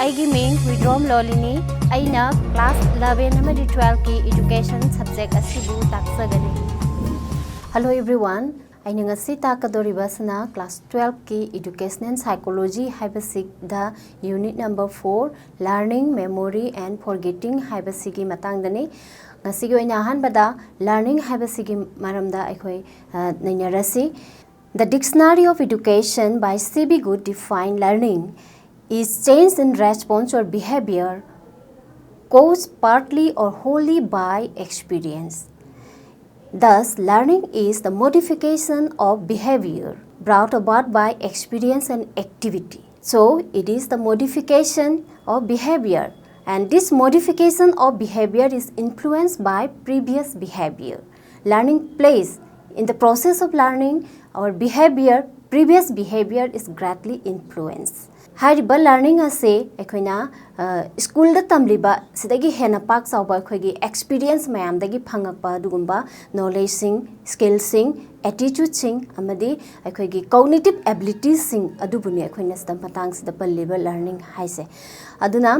ꯑꯩꯒꯤ ꯃꯤꯡ ꯍꯨꯏꯗ꯭ꯔꯣꯝ ꯂꯣꯂꯤꯅꯤ ꯑꯩꯅ ꯀ꯭ꯂꯥꯁ 11 ꯑꯃꯗꯤ 12 ꯀꯤ education subject ꯑꯁꯤꯕꯨ ꯇꯥꯛꯆꯒꯅꯤ Hello everyone ꯑꯩꯅ ꯉꯁꯤ ꯇꯥꯛꯀꯗꯧꯔꯤꯕꯁꯤꯅ class 12 ꯀꯤ educational psychology ꯍꯥꯏꯕꯁꯤꯗ unit number 4 learning memory and forgetting ꯍꯥꯏꯕꯁꯤꯒꯤ ꯃꯇꯥꯡꯗꯅꯤ ngasigo ina ahanbada learning haibasigi maramda aikoi nainarasi The Dictionary of Education by C.B. Good define learning is change in response or behavior caused partly or wholly by experience. Thus, learning is the modification of behavior brought about by experience and activity. So, it is the modification of behavior. And this modification of behavior is influenced by previous behavior. Learning plays in the process of learning, our behavior, previous behavior is greatly influenced. Hariba learning ase ekoina school da tamliba sidagi hena pak chawba khoigi experience mayam dagi phangakpa dugumba knowledge sing skills sing attitude sing amadi ekoigi cognitive abilities sing adubuni ekoina sta matang sida palliba learning haise aduna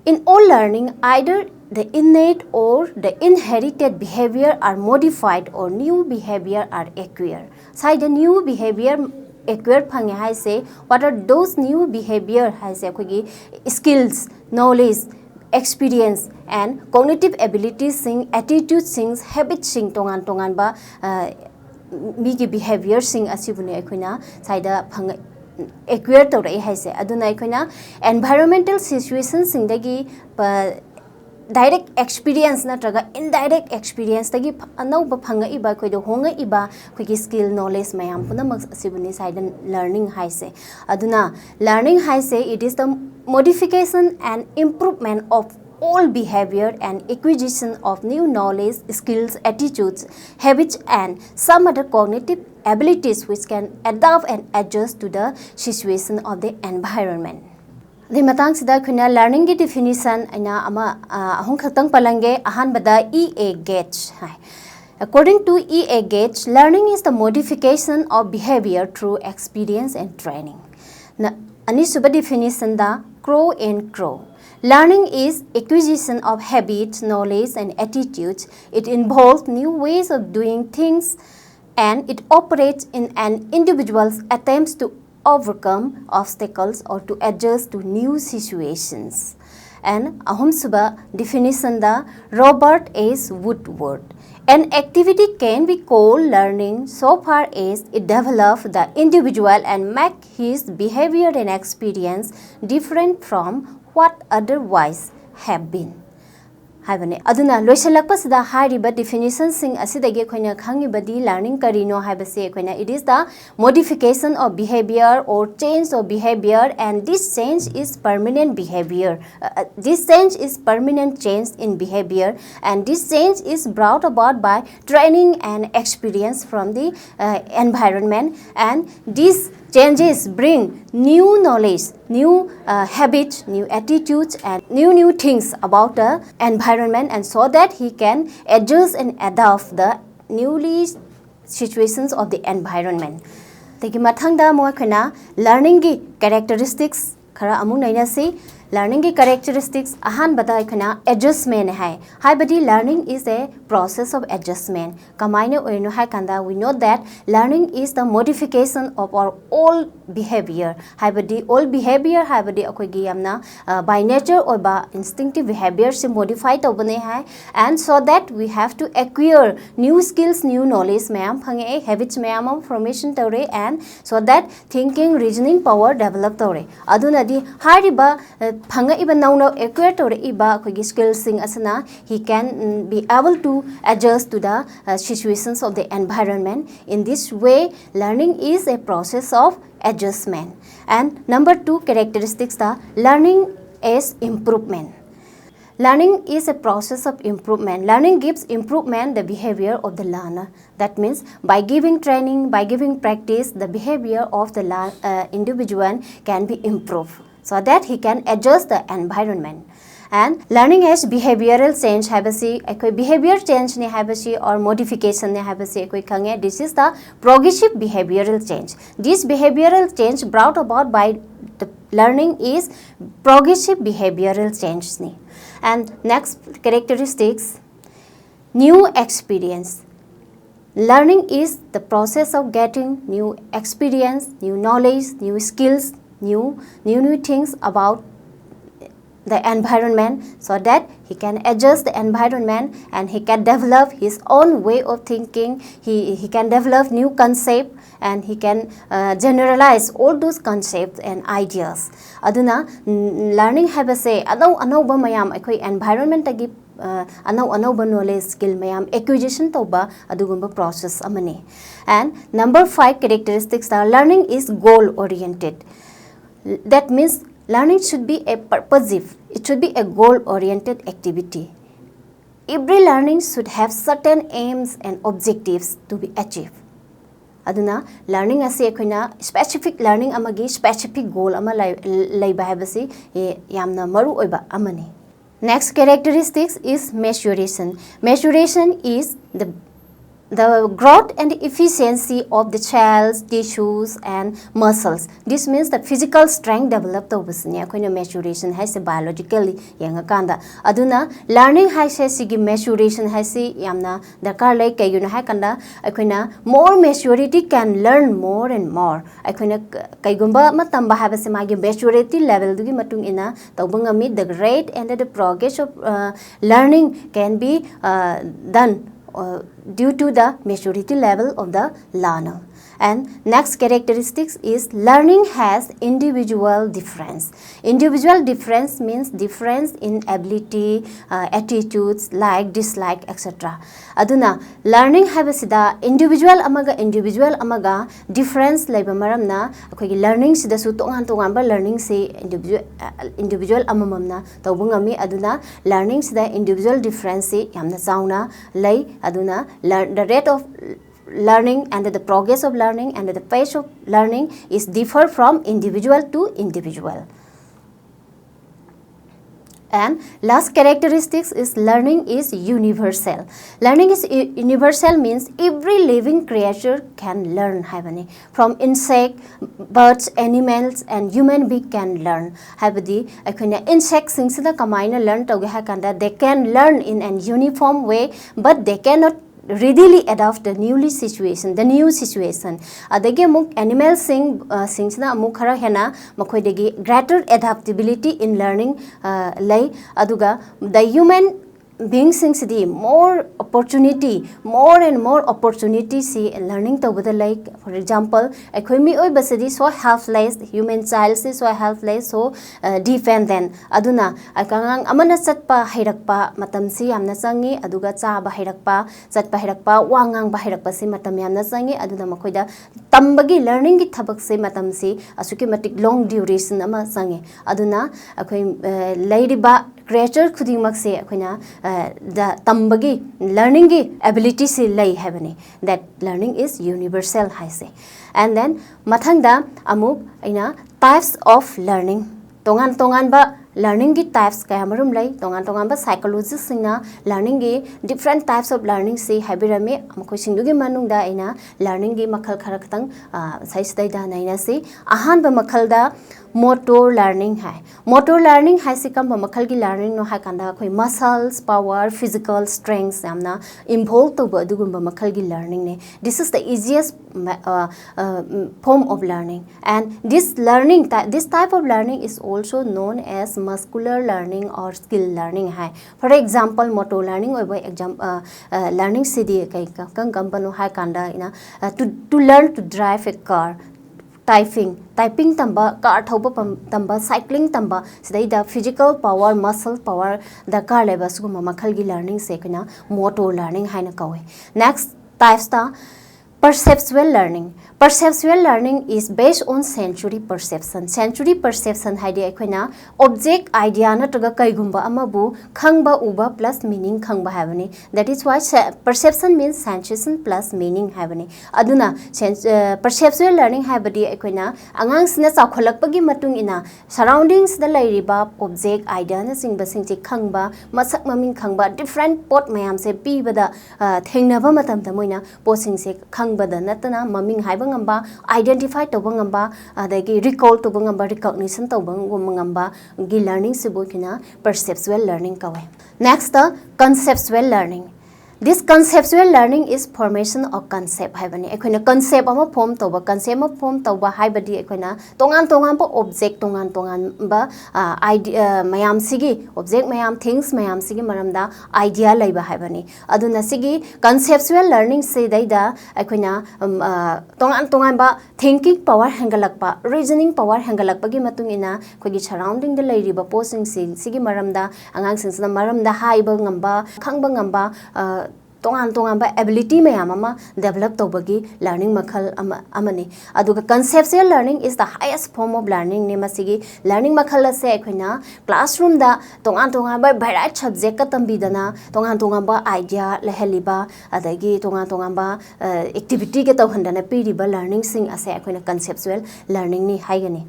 In all learning, either the innate or the inherited behavior are modified or new behavior are acquired. So the new behavior acquired phange hai say what are those new behavior hai say kogi skills, knowledge, experience and cognitive abilities sing attitude sing habit sing tongan ba mi ki behavior sing asibune akoina saida phang acquire to rai hai se aduna aikoina environmental situations singdagi direct experience natraga indirect experience tagi anauba phanga iba koido honga iba koigi skill knowledge mayam punamak asibuni side learning hai se aduna learning hai se it is the modification and improvement of all behavior and acquisition of new knowledge, skills, attitudes, habits and some other cognitive abilities which can adapt and adjust to the situation of the environment. The matang sida khuna learning ki definition aina ama ahong khatang palange ahanbada E.A. Gates hai. According to E.A. Gates, learning is the modification of behavior through experience and training. Na ani suba definition da Crow and Crow. Learning is acquisition of habits, knowledge and attitudes. It involves new ways of doing things and it operates in an individual's attempts to overcome obstacles or to adjust to new situations. And ahum suba definition da Robert S. Woodward. An activity can be called learning so far as it develops the individual and make his behavior and experience different from what otherwise have been. Haibane aduna loisalakpa sida hariba definition sing asidagi khoina khangibadi learning karino haibase khoina it is the modification of behavior or change of behavior and this change is permanent behavior this change is permanent change in behavior and this change is brought about by training and experience from the environment and these changes bring new knowledge, new habits, new attitudes and new things about the environment and so that he can adjust and adapt the newly situations of the environment. Tegi mathangda mo khana learning gi characteristics khara amung naina si learning ki characteristics ahan bada khana adjustment hai haibadi learning is a process of adjustment kamaine oino hai kanda we know that learning is the modification of our all behavior haibadi all behavior haibadi akoi gi yamna by nature or by instinctive behavior se modify to bane hai and so that we have to acquire new skills new knowledge mayam phange habits mayam formation tore and so that thinking reasoning power develop tore aduna di hariba phanga iba now acquire tore iba kogi skills sing asana he can be able to adjust to the situations of the environment in this way learning is a process of adjustment and number 2 characteristics the learning is improvement Learning is a process of improvement. Learning gives improvement the behavior of the learner. That means by giving training, by giving practice, the behavior of the individual can be improved so that he can adjust the environment. And learning has behavioral change habasi ekoi behavior change ne habasi or modification ne habasi ekoi khange this is the progressive behavioral change. This behavioral change brought about by the learning is progressive behavioral change ni. And next characteristics, new experience. Learning is the process of getting new experience, new knowledge, new skills, new things about the environment, so that he can adjust the environment and he can develop his own way of thinking. He can develop new concept and he can generalize all those concepts and ideas. Aduna learning habase anau mayam akhoi environment tagi anau knowledge skill mayam acquisition toba adugumba process amani. And number 5 characteristics are learning is goal oriented. That means learning should be a purposive, it should be a goal-oriented activity. Every learning should have certain aims and objectives to be achieved. Aduna learning ase akoina specific learning amagi specific goal ama laiba habasi yamna maru oiba amani. Next characteristics is maturation. Maturation is the growth and efficiency of the cells, tissues and muscles. This means the physical strength developed tobasni akoina maturation haise biologically yanga kanda. Aduna learning haise sigi maturation haise yamna darkar lai kayuna ha kanda akoina more maturity can learn more and more. Akoina kaigumba matamba habase magi maturity level dugi matung ina tobangami the rate and the progress of learning can be done due to the maturity level of the learner. And next characteristics is learning has individual difference. Individual difference means difference in ability, attitudes, like, dislike, etc. Aduna learning habasida individual amaga difference laiba maramna akogi learning sida su tongan ba learning se individual amamamna tawbungami aduna learning sida individual difference se yamna chauna lai aduna the rate of learning and the progress of learning and the pace of learning is differ from individual to individual. And last characteristics is learning is universal. Learning is universal means every living creature can learn. From insect, birds, animals and human being can learn. Insects learn they can learn in an uniform way, but they cannot readily adapt the new situation. Adagi amuk animal sings na amuk khara hena makoidagi greater adaptability in learning lay aduga the human beings sings the more and more opportunity see learning to the like. For example, akoimi oi basadi so helpless, human child is so helpless, so dependent. Aduna akangang amana satpa hirakpa matam si amna sangi aduga cha ba hirakpa satpa hirakpa wangang ba hirakpa si matam yamna sangi aduna makoida tambagi learning gi thabak se matam si asuki matik long duration ama sangi aduna akoi lairiba creature khudingmak se akoina the tambagi learning gi ability se lay habani. That learning is universal haise. And then mathangda amuk aina types of learning tongan ba learning gi types kaya marum lay tongan ba psychologists singna learning gi different types of learning se habirame amkoi singdugi manungda aina learning gi makhal khara khatang sai sidai da naina se ahan ba makhal da motor learning hai. Motor learning hai sikam ba makhal gi learning no hai kanda khoi muscles power physical strength amna involved to ba dugum ba makhal gi learning ne. This is the easiest form of learning, and this type of learning is also known as muscular learning or skill learning hai. For example, motor learning or example learning cd kai kang kampano hai kanda ina to learn to drive a car. Typing tamba, car thoba tamba, cycling tamba, sidai the physical power, muscle power, the car level suguma makhal gi learning se kana motor learning haina kawe. Next types ta perceptual learning. Perceptual learning is based on sensory perception. Sensory perception haidi akoina object idea na toga kaigumba amabu khangba uba plus meaning khangba habani. That is why perception means sensation plus meaning habani. Aduna perceptual learning habadi akoina angang sina chakholakpagi matung ina surroundings da lairiba object idea na singba singchi khangba masak maming khangba different pot mayam se pi bada thengnaba matam ta moina posing se khang खंगबदा नतना ममिंग हाइबा ngamba identify toba ngamba adagi recall toba ngamba recognition toba ngamba gi learning sibo kina perceptual learning kawe. Next the conceptual learning. This conceptual learning is formation of concept haibani ekhona concept ama form toba concept ama form toba haibadi ekhona tongan ba object tongan ba idea mayam sigi object mayam things mayam sigi maramda idea laiba haibani aduna sigi conceptual learning se daida ekhona tongan ba thinking power hangalakpa reasoning power hangalakpa gi matung ina khogi surrounding da lairiba posing sigi maramda angang singsna maramda haiba ngamba khangba ngamba tongan ba ability mayam ama develop tobagi learning makhal amani aduga conceptual learning is the highest form of learning ne masigi learning makhal ase ekhina classroom da tongan ba variety subject ka tambidana tongan ba idea leheliba adagi tongan ba activity ke tawhandana piriba learning sing ase ekhina conceptual learning ni haigani.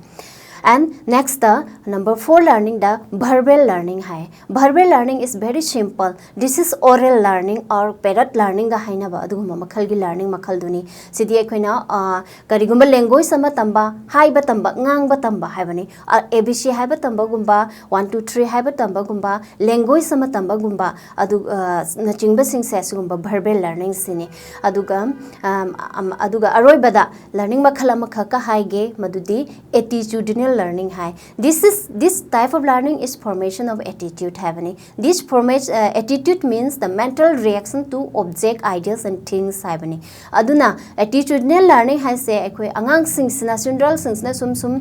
And next the number 4 learning the verbal learning hai. Verbal learning is very simple. This is oral learning or parrot learning ga haina ba aduguma makhal gi learning makhal duni sidi ekhoina karigumba language sama tamba haiba tamba ngang ba tamba haibani abc haiba tamba gumba 1 2 3 haiba tamba gumba language sama tamba gumba adu na chingba sing se gumba verbal learning sini aduga aroibada learning makhal amakha ka haige madudi attitudinal learning hai. This type of learning is formation of attitude havani. This attitude means the mental reaction to object ideas and things havani. Aduna attitudinal learning hai se ekoi angang singsna children singsna sum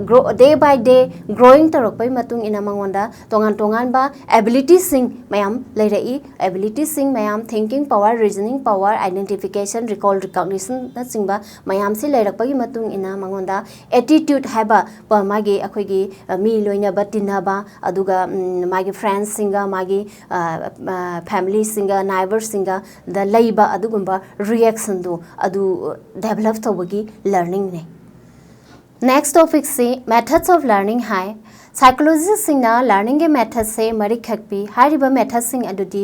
grow day by day growing tarokpai matung ina mangonda tongan ba ability sing mayam leirai ability sing mayam thinking power reasoning power identification recall recognition na singba mayam si leirakpai matung ina mangonda attitude ba magi akhoigi mi loina ba tinaba aduga magi friends singa magi family singa neighbor singa the laiba adugumba reaction do adu develop tobagi learning ne. Next topic se methods of learning hai. Psychologists singna learning ge methods se mari khakpi hariba methods sing adudi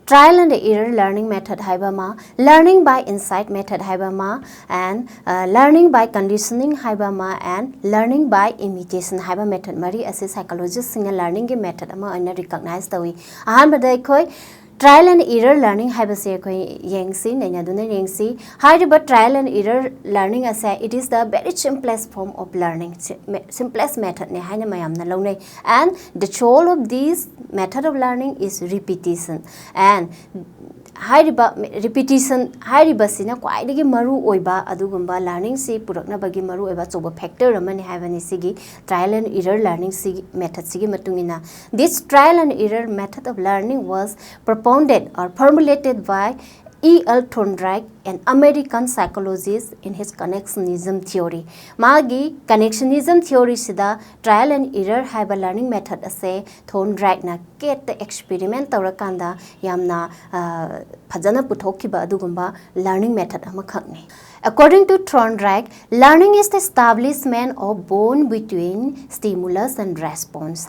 trial and error learning method haiba ma, learning by insight method haiba ma, and learning by conditioning haiba ma, and learning by imitation haiba method mari ase psychologists singa learning ge method ama ana recognize tawi ahan badai khoi trial and error learning haiba se khoi yengsi naina duna yengsi haiba trial and error learning ase it is the very simplest form of learning simplest method ne haina mayam na launai and the goal of this method of learning is repetition and repetition sina kwaidagi maru oiba adugumba learning si purakna bagi maru oiba choba factor amani haibani sigi trial and error learning sigi method sigi matungina. This trial and error method of learning was propounded or formulated by E.L. Thorndike, an American psychologist, in his connectionism theory. Magi connectionism theory sida trial and error haiba learning method ase Thorndike na get the experiment tawrakanda yamna phajana puthokkiba adugumba learning method ama khakni. According to Thorndike, learning is the establishment of bond between stimulus and response,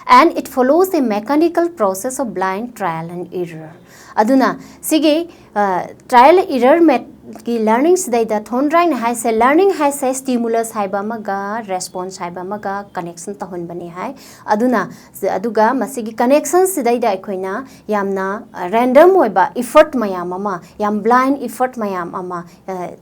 and it follows a mechanical process of blind trial and error. Aduna sige trial error ki learning sidai da Thorndike hai se learning hai se stimulus haiba maga response haiba maga connection tahon bani hai aduna aduga masigi connection sidai da ekhoina yamna random oiba effort mayam ama yam blind effort mayam ama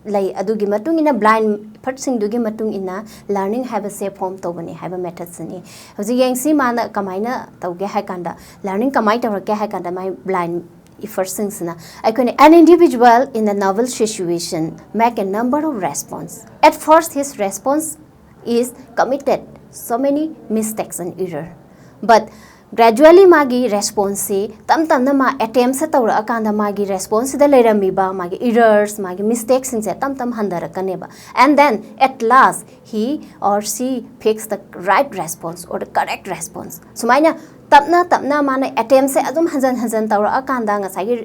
lai adugi matung ina blind effort sing dugi matung ina learning haiba se form tobani haiba method sini hoji yengsi mana kamaina tawge hai kanda learning kamai tawrake hai kanda mai blind first things na an individual in a novel situation make a number of response. At first his response is committed so many mistakes and error, but gradually magi response se tam na ma attempts tawra akanda magi response da leirami ba magi errors magi mistakes se tam handarakane ba, and then at last he or she picks the right response or the correct response. Sumaina tapna mana attempt se adum hanjan tawra akanda ngasai gi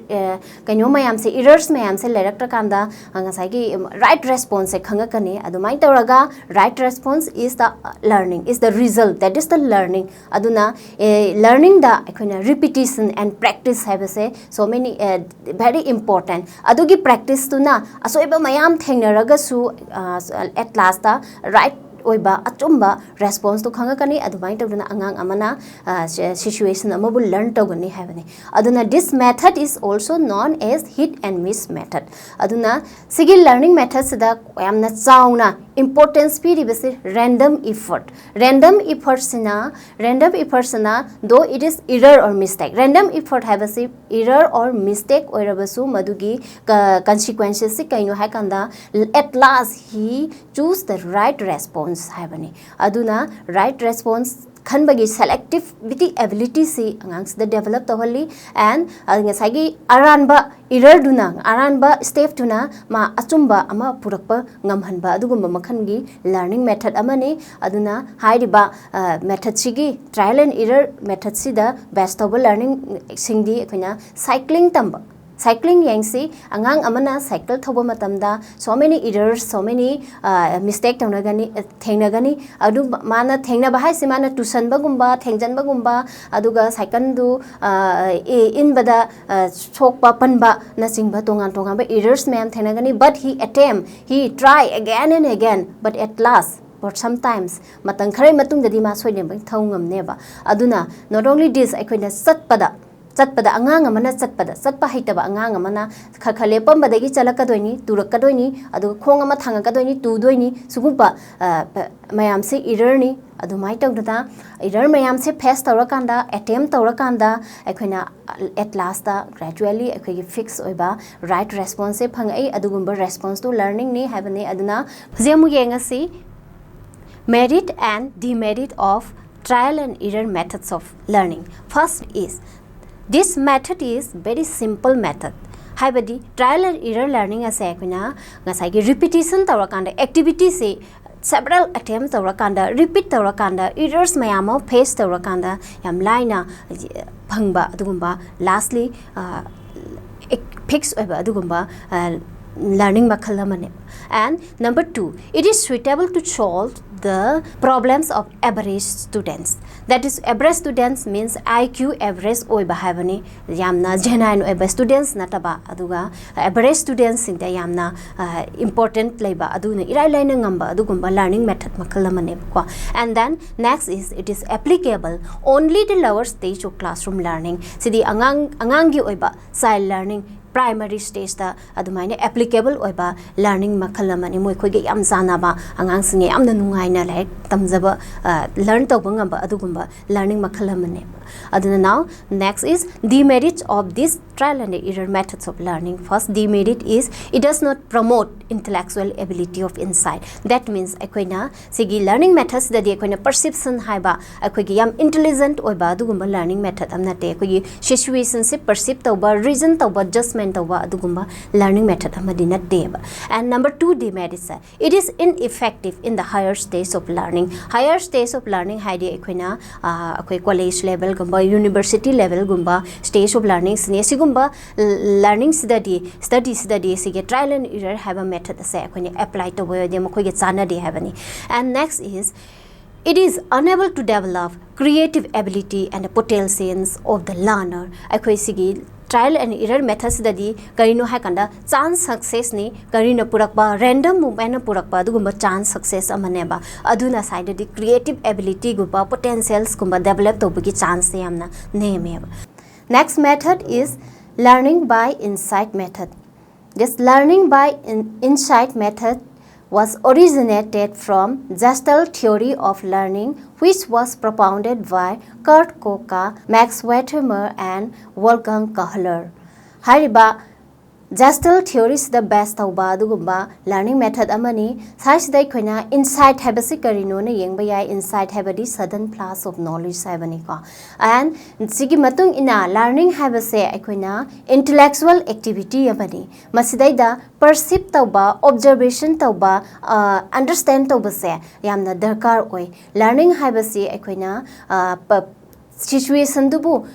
kanyo mayam se errors mayam se lerak kanda ngasai gi right response se khanga kani adumai tawraga right response is the learning, is the result, that is the learning. Aduna learning da akhona repetition and practice have say so many very important. Adugi practice tu na asoiba mayam thengnaraga su at last da right oiba achumba response to khanga kani adumai tawduna angang amana situation amabu learn tawgani habani. Aduna this method is also known as hit and miss method. Aduna sigi learning methods da yamna chauna importance piribase random effort. Random effort sina though it is error or mistake, random effort have a error or mistake oirabasu madugi consequences se kaino hakanda at last he choose the right response habani. Aduna right response khanbagi selectivity ability si angang the develop tawali and ngasagi aranba error duna aranba step tuna ma achumba ama purakpa ngamhanba adugumba makhangi learning method amani. Aduna hairiba method sigi trial and error method si the best of learning singdi akhina cycling tamba. Cycling yangsi angang amana cycle thoba matamda so many errors, so many mistake thengnagani adu mana thengna bahai simana tuition bagumba thengjan bagumba aduga cycle du in bada chokpa panba na singba tongan ba errors ma'am thengnagani, but he try again and again, but at last but sometimes matang khare matung dadi ma soine bang thongam neba. Aduna not only this akoina satpada angang amana satpa haitaba angang amana khakhale pambadagi chalakadoini turakadoini adu khong ama thangakadoini tudoini sugumpa mayam se error ni adumai tawdada error mayam se face tawrakanda attempt tawrakanda akoina at last da gradually akoigi fix oiba right response se phangai adugumba response to learning ni habani. Aduna jemu yengasi merit and demerit of trial and error methods of learning. First is this method is very simple method. Haibadi trial and error learning as akwina ngasai gi repetition tawrakanda activity se several attempts tawrakanda repeat tawrakanda errors mayam face tawrakanda yam laina phangba adugumba lastly fix oiba adugumba learning makhal amane. And number 2, it is suitable to solve the problems of average students. That is average students means IQ average oiba habani yamna genuine oiba students nataba aduga average students in the yamna important leba aduna irai laina ngamba adugumba learning method makhal amane ko. And then next is it is applicable only the lower stage of classroom learning. Sidi angangi oiba child learning primary stage da adumaina applicable oiba learning makhal amani moi khoige yam janaba angang singe yamna nungaina like tamjaba learn tawba ngamba adugumba learning makhal amane. Aduna now next is demerit of this trial and error methods of learning. First demerit is it does not promote intellectual ability of insight. That means akoina sigi learning methods da di akoina perception haiba akoigi yam intelligent oiba adugumba learning method amna te akoigi situation se perceive tawba reason tawba judgment adugumba learning method amadi natteba. And number 2 demerits it is ineffective in the higher stage of learning. Higher stage of learning haidi akoina akoi college level gumba university level gumba stage of learning sine sigumba learning study sige trial and error have a method se akoina apply to boy de makoi ge chana de have ni. And next is it is unable to develop creative ability and potentials of the learner. Akoi sigi trial and error methods dadi karino hakanda chance success ni karino purakba random movement purakba adugumba chance success amaneba aduna side di creative ability gumba potentials gumba develop tobugi chance yamna nemeba. Next method is learning by insight method. This learning by insight method was originated from Gestalt theory of learning, which was propounded by Kurt Koka, Max Wertheimer and Wolfgang Kahler. Hariba Gestalt theory is the best of adugumba learning method amani such that koina insight habasi karino na yengba yai insight habadi sudden plus of knowledge sabani ko. And sigi matung ina learning habase koina intellectual activity amani masidai da perceive tauba observation tauba understand tauba se yamna darkar oi learning habasi koina situation dubu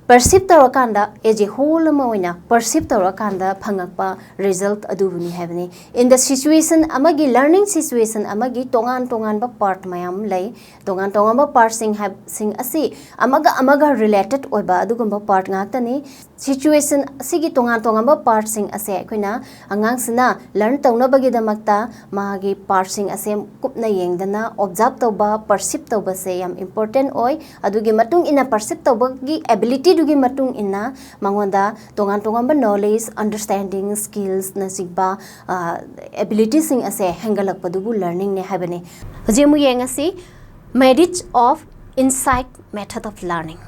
perceive tawrakanda as a whole amoina perceive tawrakanda phangakpa result adubuni haveni in the situation amagi learning situation amagi tongan ba part mayam lay tongan ba part sing asi amaga related oiba adugumba part ngaktani situation asigi tongan ba part sing ase akoina angang sina learn tawna bagi damakta magi part sing ase kupna yengdana observe tawba perceive tawba se yam important oi adugi matung ina perceive tawba gi ability dugi matung ina mangonda tongan ba knowledge understanding skills na sigba ability sing ase hangalak padubu learning ne habane jemu yengasi merit of insight method of learning.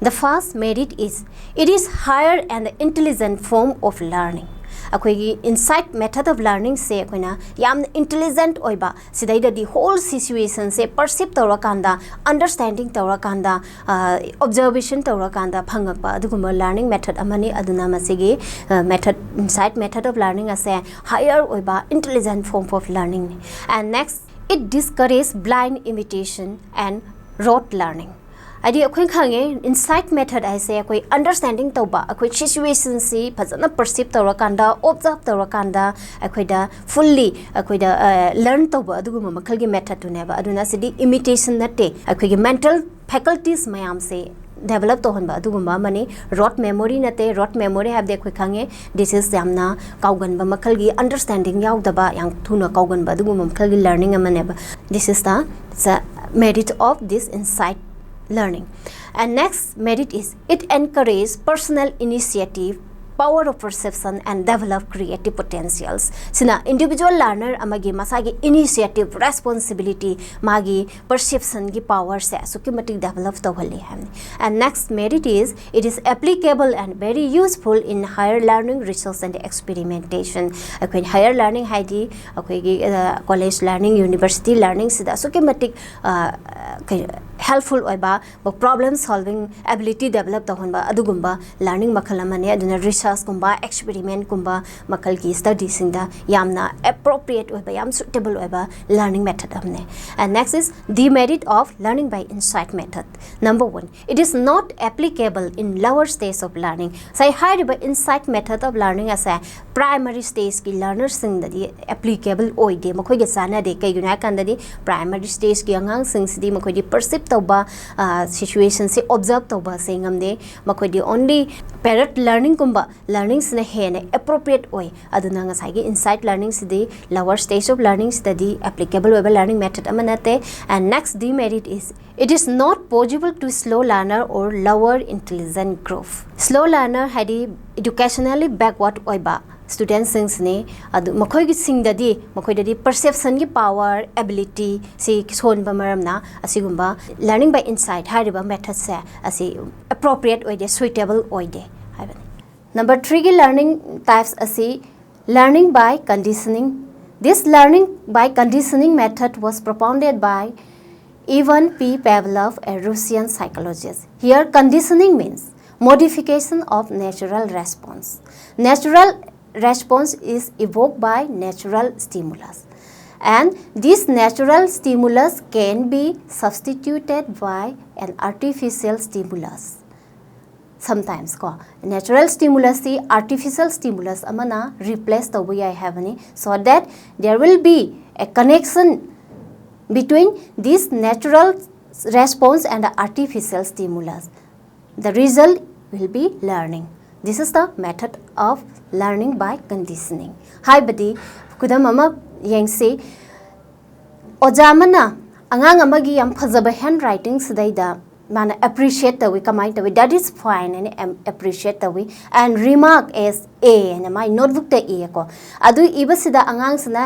The first merit is it is higher and intelligent form of learning. Akoigi insight method of learning se akoina yam intelligent oiba sidaida the whole situation se perceive tawrakanda understanding tawrakanda observation tawrakanda phangakpa adugumba learning method amani aduna masigi method insight method of learning ase higher oiba intelligent form of learning. And next, it discourages blind imitation and rote learning. Adi akhoi khange insight method ai se akhoi understanding tawba akhoi situation si phajana perceive tawrakanda observe tawrakanda akhoi da fully akhoi da learn tawba aduguma makhal gi method tu neba aduna sidi imitation nate akhoi gi mental faculties mayam se develop to hanba aduguma mani rote memory nate rote memory have de akhoi khange this is yamna kaugan ba makhal gi understanding yaudaba yang thuna kaugan ba aduguma makhal gi learning amaneba. This is the merit of this insight learning. And next merit is it encourages personal initiative, power of perception and develop creative potentials. Sina individual learner amagi masagi initiative responsibility magi perception gi power se sukimati develop tawhali hamni. And next merit is it is applicable and very useful in higher learning research and experimentation. Akoin higher learning haidi akoi gi college learning university learning sida sukimati helpful oiba problem solving ability develop tawhanba adugumba learning makhalamane aduna research kumba experiment kumba makal ki study singda yamna appropriate oiba yam suitable oiba learning method amne. And next is the merit of learning by insight method. Number 1, it is not applicable in lower stage of learning. Sai higher by insight method of learning as a primary stage ki learners sing da applicable oide makhoi ge sana de kai guna kan da primary stage ki angang sing sidi makhoi di perceive tawba situation se observe tawba se ngamde makhoi di only parrot learning kumba learning sine hene appropriate oi aduna nga sai ge insight learning sidi lower stage of learning study applicable web learning method amanate. And next demerit is it is not possible to slow learner or lower intelligent growth. Slow learner hadi educationally backward oiba students sings ne adu makhoi gi sing dadi makhoi dadi perception gi power ability si son ba maram na asigumba learning by insight hariba method se asi appropriate oide suitable oide haibani. Number 3 gi learning types asi learning by conditioning. This learning by conditioning method was propounded by Ivan P. Pavlov, a Russian psychologist. Here conditioning means modification of natural response. Natural response is evoked by natural stimulus, and this natural stimulus can be substituted by an artificial stimulus. Sometimes natural stimulus the artificial stimulus amana replace the way I have any, so that there will be a connection between this natural response and the artificial stimulus. The result will be learning. This is the method of learning by conditioning. Hi badi kudam ama yengse ojamana angang amagi yam phajaba handwriting sidaida mana appreciate the we kamai the that is fine and appreciate the we and remark as a and my notebook the a ko adu ibasida angang sana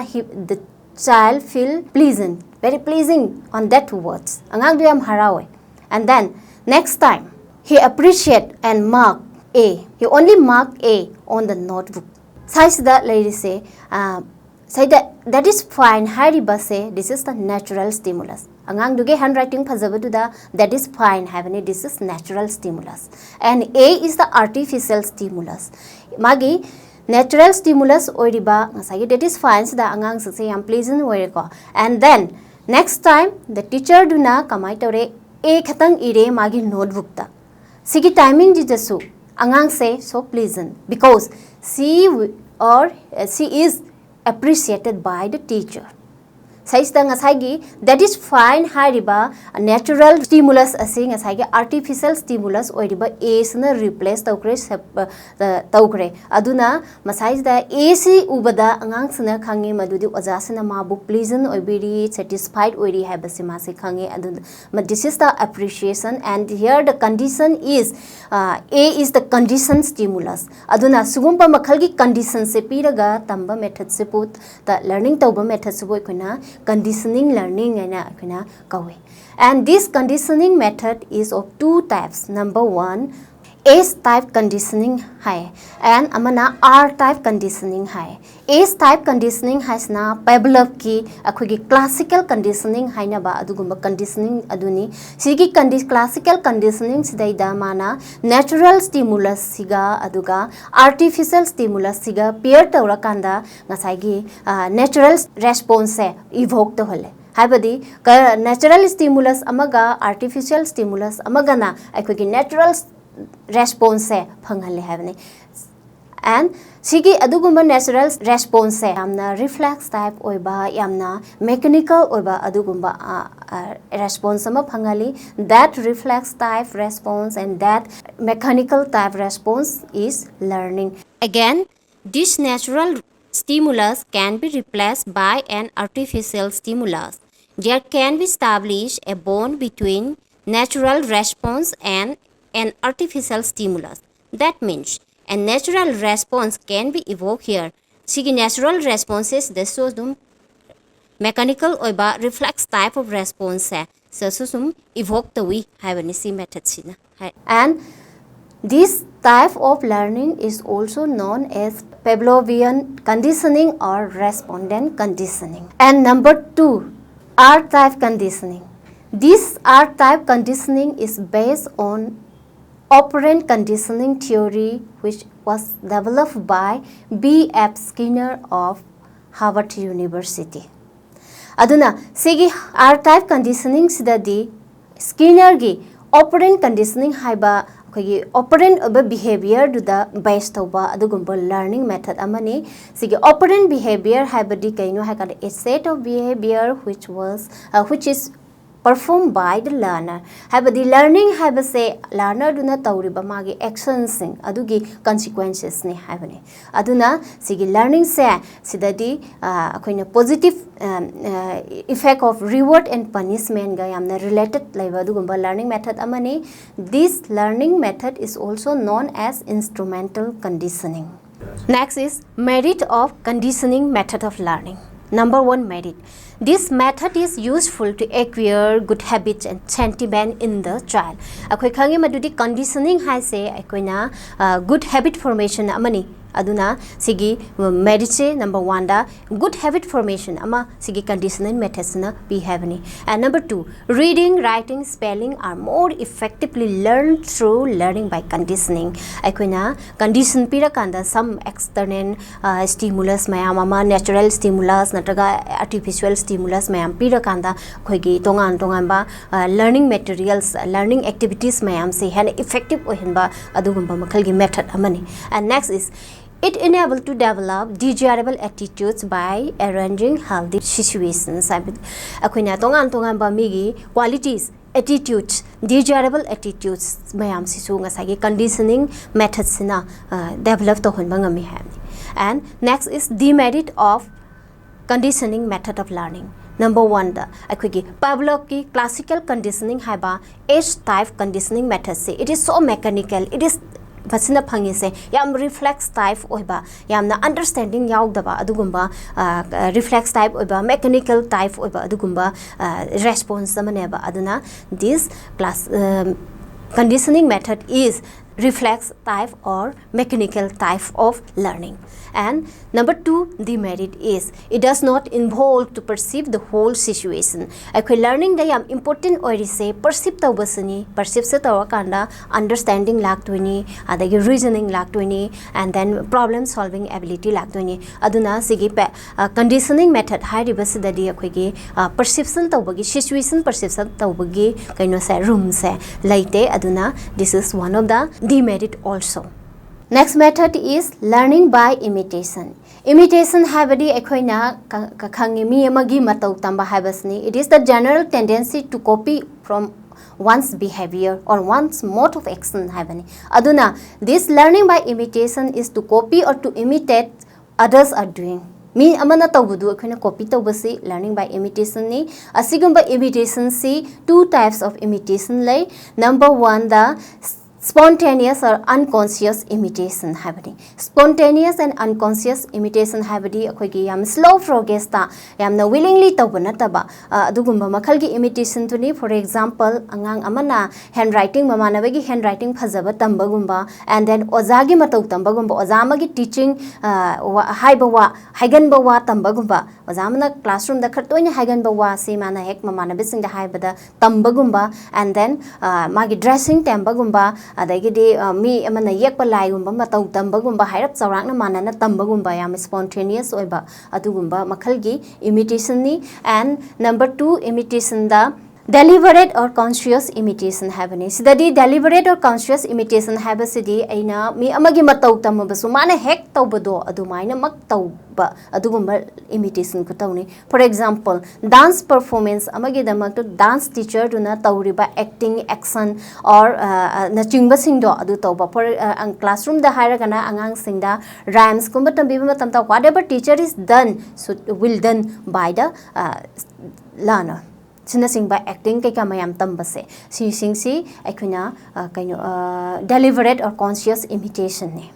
the child feel pleasant, very pleasing on that words angang du yam harawe. And then next time he appreciate and mark A. He only marked A on the notebook. Size that lady say that is fine. Hariba say this is the natural stimulus. Angang duge handwriting phajabaduda that is fine. Havani this is natural stimulus. And A is the artificial stimulus. Magi natural stimulus oiriba ngasagi that is fine. So the angang say am pleasant oireko. And then next time the teacher do na kamai tore A khatang ire magi notebook ta. Sigi timing jijasu angang say so pleasant because she is appreciated by the teacher. Saista ngasai that is fine hariba natural stimulus asi ngasai artificial stimulus oiriba a sna replace tawkre tawkre aduna masai da a si ubada angang sna khangi madudi oja sna mabu pleasant oibiri satisfied oiri habasi ma se khangi aduna this is the appreciation and here the condition is a is the condition stimulus aduna sugumpa makhalgi condition se piraga tamba method se put the learning tawba method se boikuna conditioning learning and this conditioning method is of two types. Number one, S type conditioning hai and amana R type conditioning hai. S type conditioning has na Pavlov ki akhoi classical conditioning hai na ba adugumba conditioning aduni sigi classical conditioning sidai da mana natural stimulus siga aduga artificial stimulus siga pair tawra kanda ngasai gi natural response se evoke to hole haibadi natural stimulus amaga artificial stimulus amaga na akhoi natural response se phanghale havne and sigi adugumba natural response se yamna reflex type oiba yamna mechanical oiba adugumba response ama phangali that reflex type response and that mechanical type response is learning. Again, this natural stimulus can be replaced by an artificial stimulus. There can be established a bond between natural response and an artificial stimulus. That means a natural response can be evoked here. Sigi natural responses the sosum mechanical oiba reflex type of response so sosum evoke the we have any see method sina. And this type of learning is also known as Pavlovian conditioning or respondent conditioning. And number 2, R-type conditioning. This R-type conditioning is based on operant conditioning theory which was developed by B.F. Skinner of Harvard University. Aduna sigi R-type conditioning sidadi Skinner gi operant conditioning haiba operant behavior to the based over learning method amani sigi operant behavior habadi kaino hakada a set of behavior which is performed by the learner habadi learning habase learner duna tawriba magi actions sing adugi consequences ni habani aduna sigi learning se sidadi akoina positive effect of reward and punishment ga yamna related laiba adugumba learning method amani. This learning method is also known as instrumental conditioning. Next is merit of conditioning method of learning. Number 1, merit. This method is useful to acquire good habits and sentiment in the child. Akoi khangi madudi conditioning hai se akoina good habit formation amani aduna sigi merit se number 1 da good habit formation ama sigi conditioning methods na be haveni. And number 2, reading, writing, spelling are more effectively learned through learning by conditioning. Akoina condition pira kanda some external stimulus mayam ama natural stimulus nataga artificial stimulus mayam pira kanda khoigi tongan ba learning materials learning activities mayam se han effective ohenba adugumba makhalgi method amani. And next is it enables to develop desirable attitudes by arranging healthy situations. Akoina tongan ba migi qualities attitudes desirable attitudes mayam sisu ngasagi conditioning methods na develop to honba ngami hamni. And next is demerit of conditioning method of learning. Number 1 da akoigi Pavlov ki classical conditioning haiba H type conditioning method se it is so mechanical, it is fasina phangi se yam reflex type oiba yamna understanding yaugdaba adugumba reflex type oiba mechanical type oiba adugumba response samaneba aduna this class conditioning method is reflex type or mechanical type of learning. And number 2 demerit is it does not involve to perceive the whole situation. Akhoi learning da yam important oirise perceive tawbasani, perceive se tawakanda understanding laktoini, adagi reasoning laktoini, and then problem solving ability laktoini. Aduna sigi conditioning method hairibasidadi akhoi gi perception tawbagi situation perception tawbagi kaino se room se laite. Aduna this is one of the demerit also. Next method is learning by imitation. Imitation habadi ekhoina kakhangi mi amagi matau tamba habasni. It is the general tendency to copy from one's behavior or one's mode of action habani. Aduna this learning by imitation is to copy or to imitate others are doing. Mi amana tawbudu ekhoina copy tawbasi learning by imitation ni. Asigumba imitation si two types of imitation lay. Number 1 the spontaneous or unconscious imitation habadi. Spontaneous and unconscious imitation habadi akhoi yam slow progress ta yamna willingly tawbana taba adugumba makhalgi imitation tuni. For example angang amana handwriting mamanabagi handwriting phajaba tambagumba, and then ozagi matau tambagumba ozamagi teaching haibawa haiganba wa tambagumba ozamana classroom da khartoina haiganba wa si mana hek mamanabising da haibada tambagumba, and then magi dressing tambagumba adagidi mi amana yekpa laigumba matau tambagumba hairap chawrangna manana tambagumba yam spontaneous oiba adugumba makhalgi imitation ni. And number 2 imitation the deliberate or conscious imitation habani. Sidadi deliberate or conscious imitation habasidi aina mi amagi matau tamabasu mana hek tawbado adumaina mak tawba adugumba imitation ko tawni. For example dance performance amagi damak to dance teacher duna tawriba acting action or nachingba singdo adu tawba. For classroom da hairagana angang singda rhymes kumba tambiba tamta whatever teacher is done so will done by the learner. Sinasing by acting kay kamayam tambase si akhuna kaino deliberate or conscious imitation ne.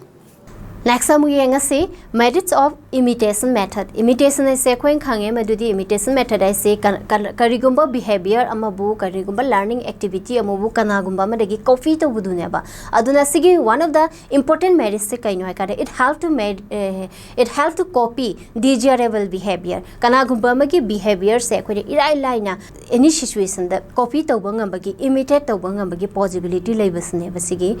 Next amu yenga si merits of imitation method. Imitation is se khoi khange madudi imitation method ai se karigumba behavior amabu karigumba learning activity amabu kanagumba madagi copy to budune ba aduna sigi one of the important merits se kaino hai kare it help to copy desirable behavior kanagumba magi behavior se khoi irai laina any situation da copy to banga bagi imitate to banga bagi possibility leibasne basigi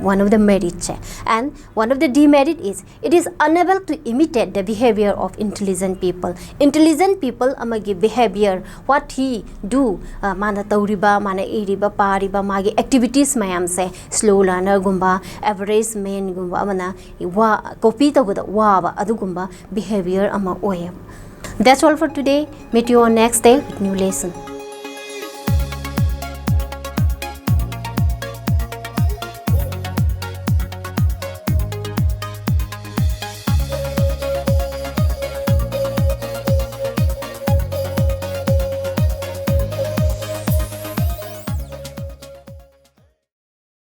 one of the merits. And one of the demerit is it is unable to imitate the behavior of intelligent people. Intelligent people amagi behavior what he do mana tauriba mana iriba pariba magi activities mayam se slow learner gumba average man gumba mana wa copy tawda wa ba adugumba behavior ama oye. That's all for today. Meet you on next day with new lesson.